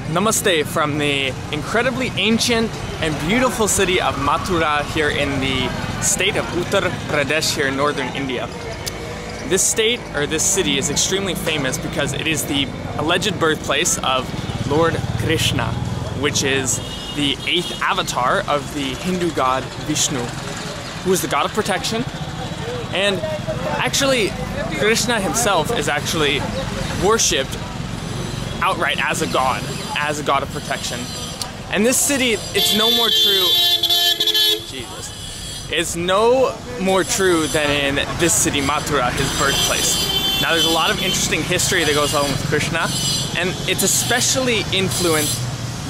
Namaste from the incredibly ancient and beautiful city of Mathura here in the state of Uttar Pradesh here in northern India. This state, or this city, is extremely famous because it is the alleged birthplace of Lord Krishna, which is the 8th avatar of the Hindu god Vishnu, who is the god of protection. And actually, Krishna himself is actually worshipped outright as a god of protection. And this city, it's no more true. Jesus. It's no more true than in this city, Mathura, his birthplace. Now, there's a lot of interesting history that goes along with Krishna, and it's especially influenced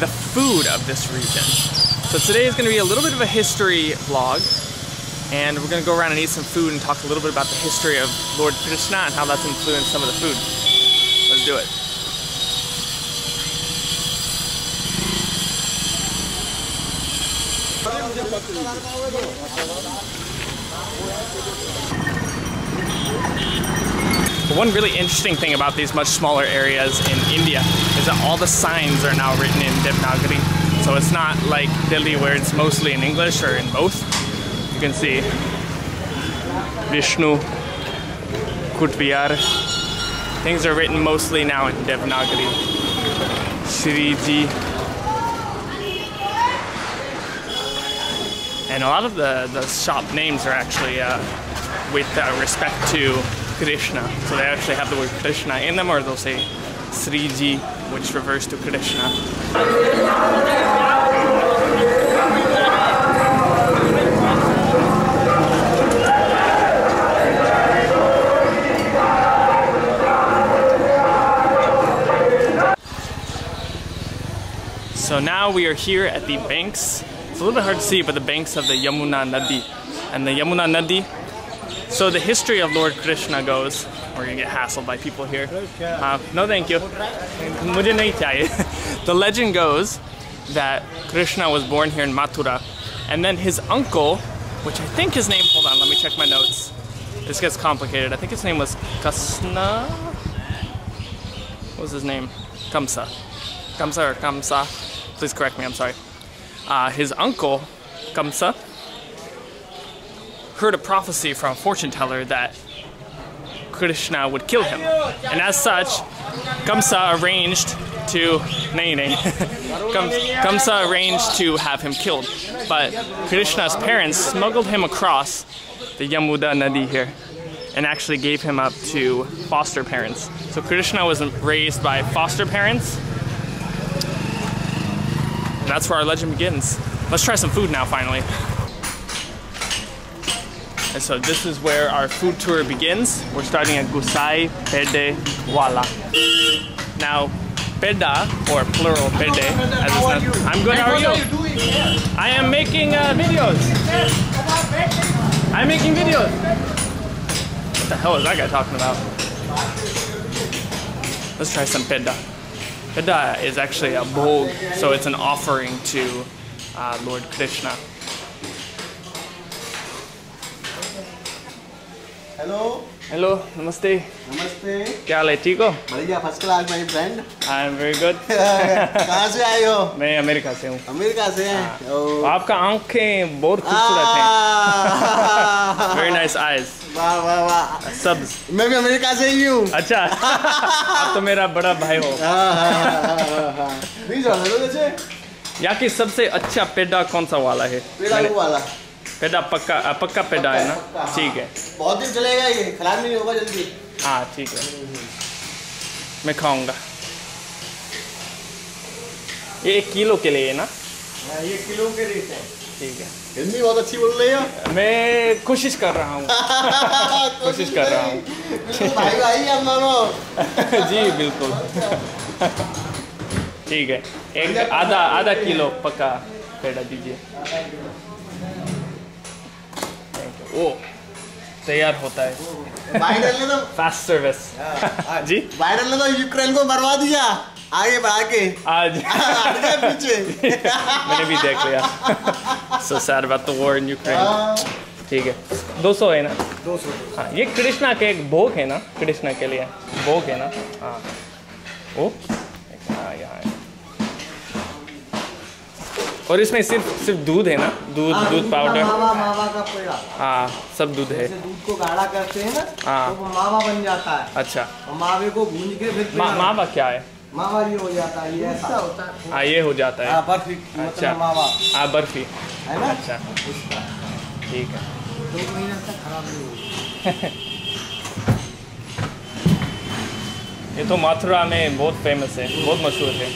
the food of this region. So today is going to be a little bit of a history vlog, and we're going to go around and eat some food and talk a little bit about the history of Lord Krishna and how that's influenced some of the food. Let's do it. One really interesting thing about these much smaller areas in India is that all the signs are now written in Devanagari. So it's not like Delhi where it's mostly in English or in both. You can see Vishnu, Kutbiyar. Things are written mostly now in Devanagari. Shriji. And a lot of the shop names are actually with respect to Krishna. So they actually have the word Krishna in them, or they'll say Sriji, which refers to Krishna. So now we are here at the banks. It's a little bit hard to see, but the banks of the Yamuna Nadi. And the Yamuna Nadi, so the history of Lord Krishna goes, we're gonna get hassled by people here. No thank you. Mujhe nahi chahiye. The legend goes that Krishna was born here in Mathura, and then his uncle, which I think his name, hold on, let me check my notes. This gets complicated. I think his name was Kasna? What was his name? Kamsa. Kamsa or Kamsa? Please correct me, I'm sorry. His uncle, Kamsa, heard a prophecy from a fortune teller that Krishna would kill him. And as such, Kamsa arranged to Kamsa arranged to have him killed. But Krishna's parents smuggled him across the Yamuna Nadi here and actually gave him up to foster parents. So Krishna was raised by foster parents. And that's where our legend begins. Let's try some food now, finally. And so this is where our food tour begins. We're starting at Gusai Pede Wala. Now, Peda, or plural Pede, as it's not. I'm good, how are you? I am making videos. I'm making videos. What the hell is that guy talking about? Let's try some Peda. Peda is actually a bhog, so it's an offering to Lord Krishna. Hello. Hello, namaste. Namaste. क्या हाल है, ठीक हो? बढ़िया, first class my friend. I am very good. कहाँ से आए हो? मैं अमेरिका से हूँ. अमेरिका से हैं? तो आपका आँखें बहुत खूबसूरत हैं. Very nice eyes. वाह वाह वाह. सब्ज. मैं भी अमेरिका से ही हूँ. अच्छा. आप तो मेरा बड़ा भाई हो. नहीं जाना तो जैसे. यहाँ की सबसे अच्छा पेड़ा कौन सा वाला है? पेड़ा वाला. पेड़ा पक्का पेड़ा है ना? ठीक है. बहुत दिन चलेगा ये, खराब नहीं होगा जल्दी. हाँ ठीक है. मैं खाऊंगा. ये 1 किलो के लिए है ना? हाँ, ये किलो के रेट है. ठीक है. हिंदी बहुत अच्छी बोल रही हो. मैं कोशिश कर रहा हूँ. कोशिश कर रहा हूँ. भाई भाई हम दोनों. जी बिल्कुल. ठीक है. एक आधा किलो पक्का पेड़ा दीजिए. ओ तैयार होता है. वायरल ने तो फास्ट सर्विस. जी वायरल ने तो यूक्रेन को बर्बाद दिया आगे बढ़ा के. आज पीछे. मैंने भी देख लिया. So sad about the war in Ukraine. ठीक है. 200 है ना? 200. हाँ, ये कृष्णा के एक भोग है ना? कृष्णा के लिए भोग है ना? हाँ. ओ हाँ यहाँ है. और इसमें सिर्फ दूध है ना? दूध पाउडर? मावा का पेड़ा। हाँ, सब दूध है। जैसे दूध को गाढ़ा करते हैं ना, हाँ, तो वो मावा बन जाता है। अच्छा, और मावे को भून के फिर मावा क्या है? मावा ये हो जाता है, ये ऐसा होता है। हाँ, ये हो जाता है। बर्फी, अच्छा, मावा। हाँ, बर्फी है ना? अच्छा, ठीक है। 2 महीने तक खराब नहीं होगी। ये तो मथुरा में बहुत फेमस है, बहुत मशहूर है।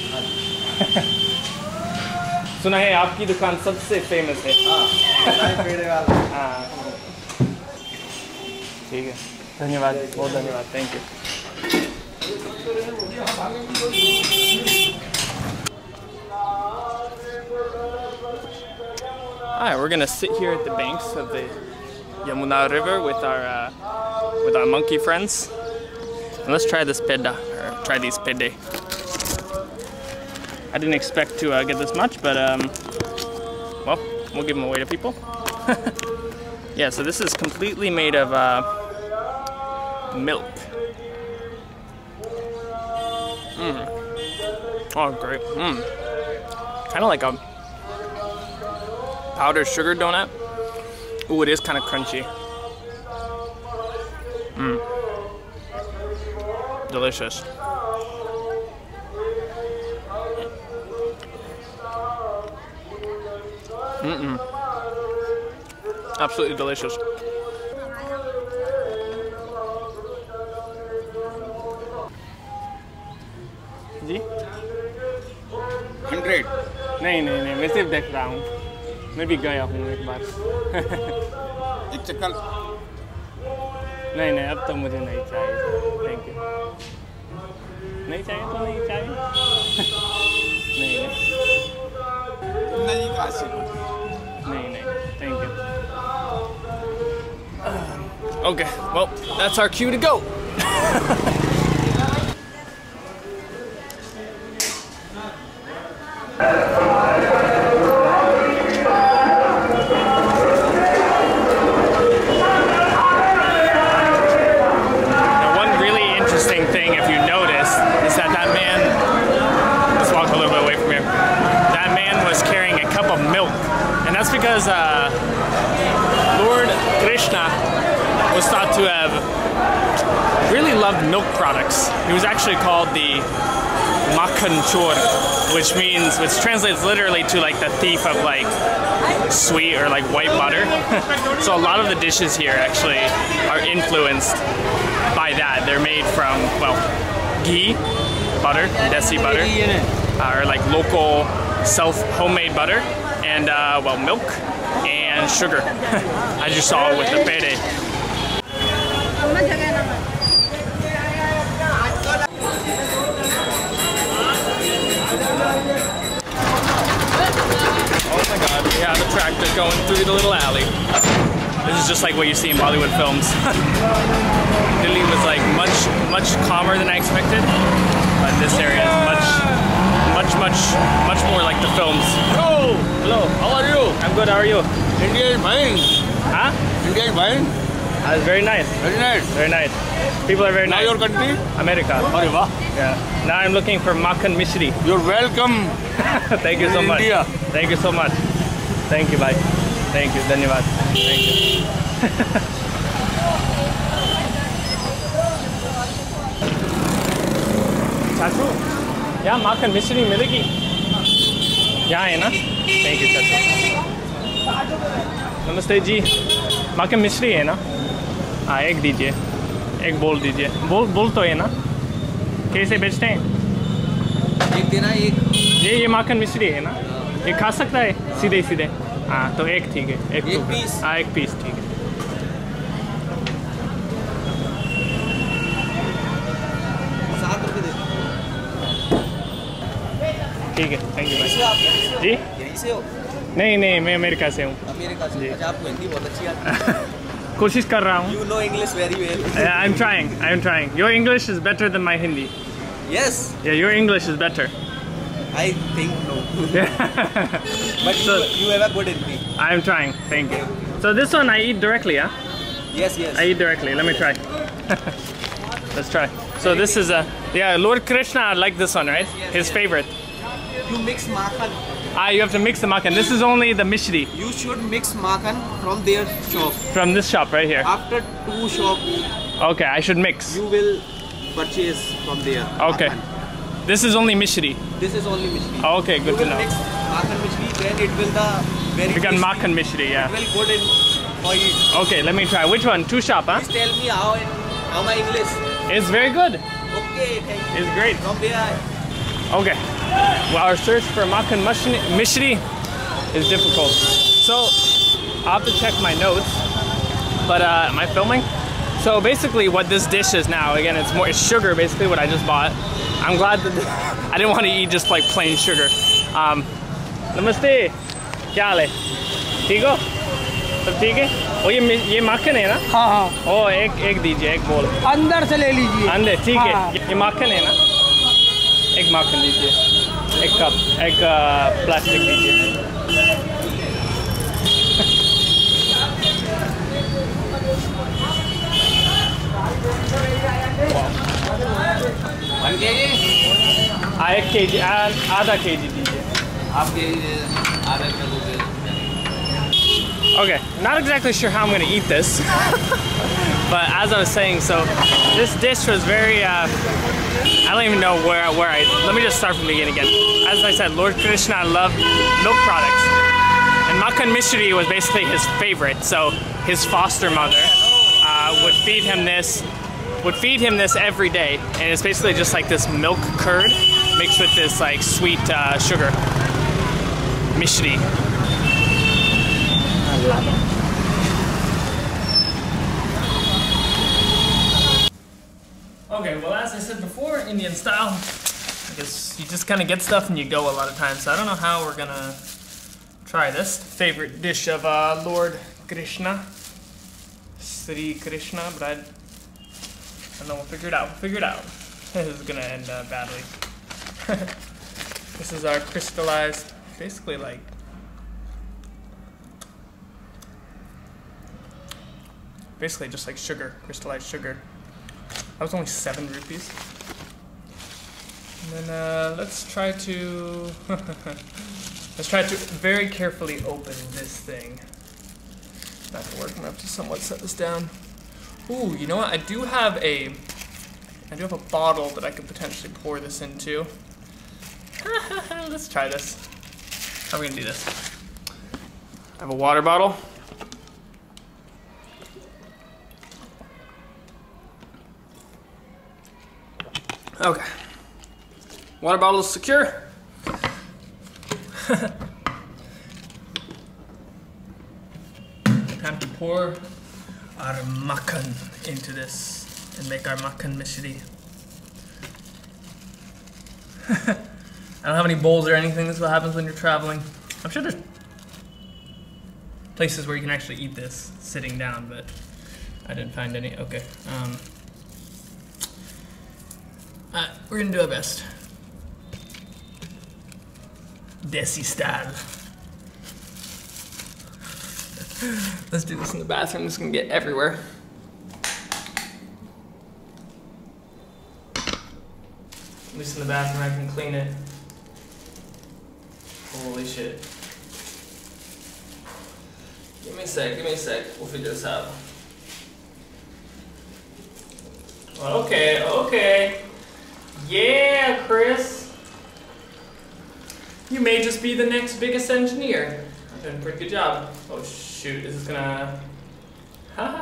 सुना है आपकी दुकान सबसे फेमस है। हाँ, पेड़े वाला। हाँ, ठीक है, धन्यवाद, बहुत धन्यवाद, thank you. Alright, we're gonna sit here at the banks of the Yamuna River with our monkey friends, and let's try this peda, or try these pede. I didn't expect to get this much, but well, we'll give them away to people. Yeah, so this is completely made of milk. Oh, great. Kind of like a powdered sugar donut. Ooh, it is kind of crunchy. Delicious. Absolutely delicious. जी? 100। नहीं, मैं सिर्फ देख रहा हूँ। मैं भी गया हूँ एक बार। एक चक्कर। नहीं, अब तो मुझे नहीं चाहिए। Thank you. नहीं चाहिए तो नहीं चाहिए। नहीं, thank you. Okay, well, that's our cue to go. Now, one really interesting thing, if you notice, is that man, let's walk a little bit away from here. That man was carrying a cup of milk, and that's because Lord Krishna was thought to have really loved milk products. He was actually called the makhan, which translates literally to like the thief of like sweet or like white butter. So a lot of the dishes here actually are influenced by that. They're made from, well, ghee, butter, desi butter, or like local homemade butter, and well, milk and sugar. As you saw with the pede. Oh my god, yeah, the tractor going through the little alley. This is just like what you see in Bollywood films. Delhi was like much calmer than I expected, but this area is much more like the films. Hello, how are you? I'm good, how are you? India is fine. Huh? India is fine. Very nice. Very nice. Very nice. People are very nice. Now your country? America. Arre, Yeah. Now I'm looking for makhan mishri. You're welcome. Thank you so much. India. Thank you so much. Thank you, bye. Thank you, धन्यवाद. Thank you. चाचू, यहाँ माखन मिश्री मिलेगी? यहाँ है ना? Thank you, चाचू. नमस्ते जी. माखन मिश्री है ना? हाँ, एक दीजिए. एक बोल दीजिए. बोल तो है ना? कैसे बेचते हैं? एक देना एक. ये माखन मिश्री है ना? ये खा सकता है सीधे? हाँ, तो एक ठीक है. एक पीस. हाँ, एक पीस ठीक है. ठीक है, थैंक यू भाई. जी? यहीं से हो? नहीं, मैं अमेरिका से हूँ. अमेरिका से. अच्छा, आपको हिंदी बहुत अच्छी आती है. कोशिश कर रहा हूँ. You know English very well. I'm trying. Your English is better than my Hindi. Yes. Yeah, your English is better. I think no. But So, you have a good Hindi. I'm trying, thank you. So this one I eat directly, huh? Yes. I eat directly. Let me try. Let's try. So this is yeah, Lord Krishna liked this one, right? Yes, His favorite. You mix makhan Ah, you have to mix the makhan. This is only the mishri You should mix makhan from their shop. from this shop right here. After 2 shop, Okay, I should mix. you will purchase from there. Okay. Makhan. This is only mishri. This is only mishri. Okay, good to You will know. mix makhan mishri, then it will the very We got tasty. makhan mishri, It yeah. will good in for you. Okay, let me try. Which one? Two shop, huh? Please tell me how my English. It's very good. Okay, thank you. It's great. From there. Okay. Well, our search for makhan mishri is difficult. So, I'll have to check my notes. But, am I filming? So basically what this dish is now, again, it's sugar, basically what I just bought. I'm glad that I didn't want to eat just like plain sugar. Namaste. क्या हाल है? ठीक हो? सब ठीक है? ओ ये माखन है ना? हाँ हाँ ओ एक दीजिए, एक बोल। अंदर से ले लीजिए। अंदर, ठीक है। हाँ। ये माखन है ना? एक माखन दीजिए। एक कप, एक प्लास्टिक दीजिए। 1 kg? हाँ, 1 kg, आधा kg दीजिए। Half kg, आधा kilo they. Okay, not exactly sure how I'm gonna eat this, but as I was saying, so this dish was very, I don't even know where let me just start from the beginning again. As I said, Lord Krishna loved milk products, and makhan mishri was basically his favorite, so his foster mother would feed him this every day, and it's basically just like this milk curd mixed with this like sweet sugar, mishri. Okay, well, as I said before, Indian style, I guess you just kind of get stuff and you go a lot of times. So I don't know how we're gonna try this favorite dish of Lord Krishna, Sri Krishna, but I don't know. We'll figure it out. We'll figure it out. This is gonna end badly. This is our crystallized, basically like. Basically just like sugar, crystallized sugar. That was only 7 rupees. And then let's try to very carefully open this thing. Not gonna work. I'm gonna have to somewhat set this down. Ooh, you know what? I do have a bottle that I could potentially pour this into. Let's try this. How are we gonna do this? I have a water bottle. Okay. Water bottle is secure. Time to pour our makhan into this and make our makhan mishri. I don't have any bowls or anything. This is what happens when you're traveling. I'm sure there's places where you can actually eat this sitting down, but I didn't find any. Okay. We're gonna do our best. Desi style. Let's do this in the bathroom. This is gonna get everywhere. At least in the bathroom I can clean it. Holy shit. Give me a sec, we'll figure this out. Okay. Yeah, Chris. You may just be the next biggest engineer. I've done a pretty good job. Oh shoot, this is gonna... Come.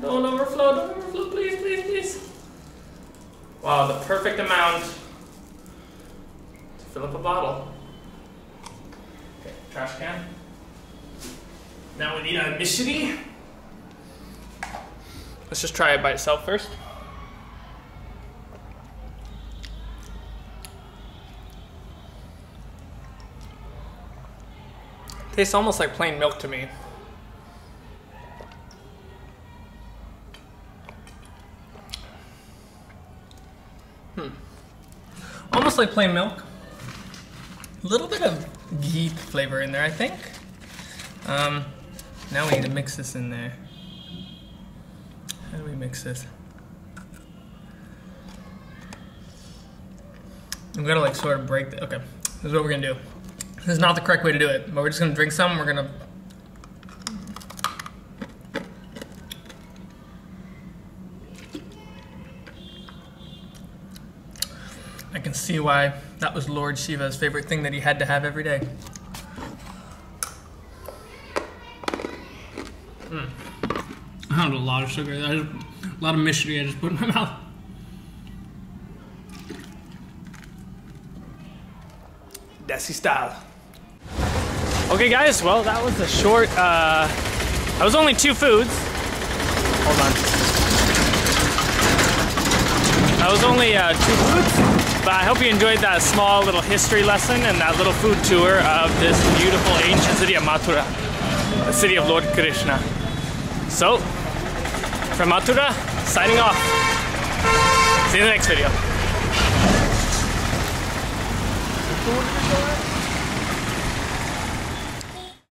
Don't overflow, please. Wow, the perfect amount to fill up a bottle. Okay, trash can. Now we need a mishri. Let's just try it by itself first. Tastes almost like plain milk to me. Almost like plain milk. A little bit of ghee flavor in there, I think. Now we need to mix this in there. How do we mix this? I'm gonna like sort of break the, okay. This is what we're gonna do. This is not the correct way to do it, but we're just gonna drink some. We're gonna. I can see why that was Lord Shiva's favorite thing that he had to have every day. I found a lot of sugar. A lot of mystery I just put in my mouth. Desi style. Okay guys, well that was a short, that was only 2 foods. Hold on. That was only 2 foods, but I hope you enjoyed that small little history lesson and that little food tour of this beautiful ancient city of Mathura, the city of Lord Krishna. So, from Mathura, signing off. See you in the next video.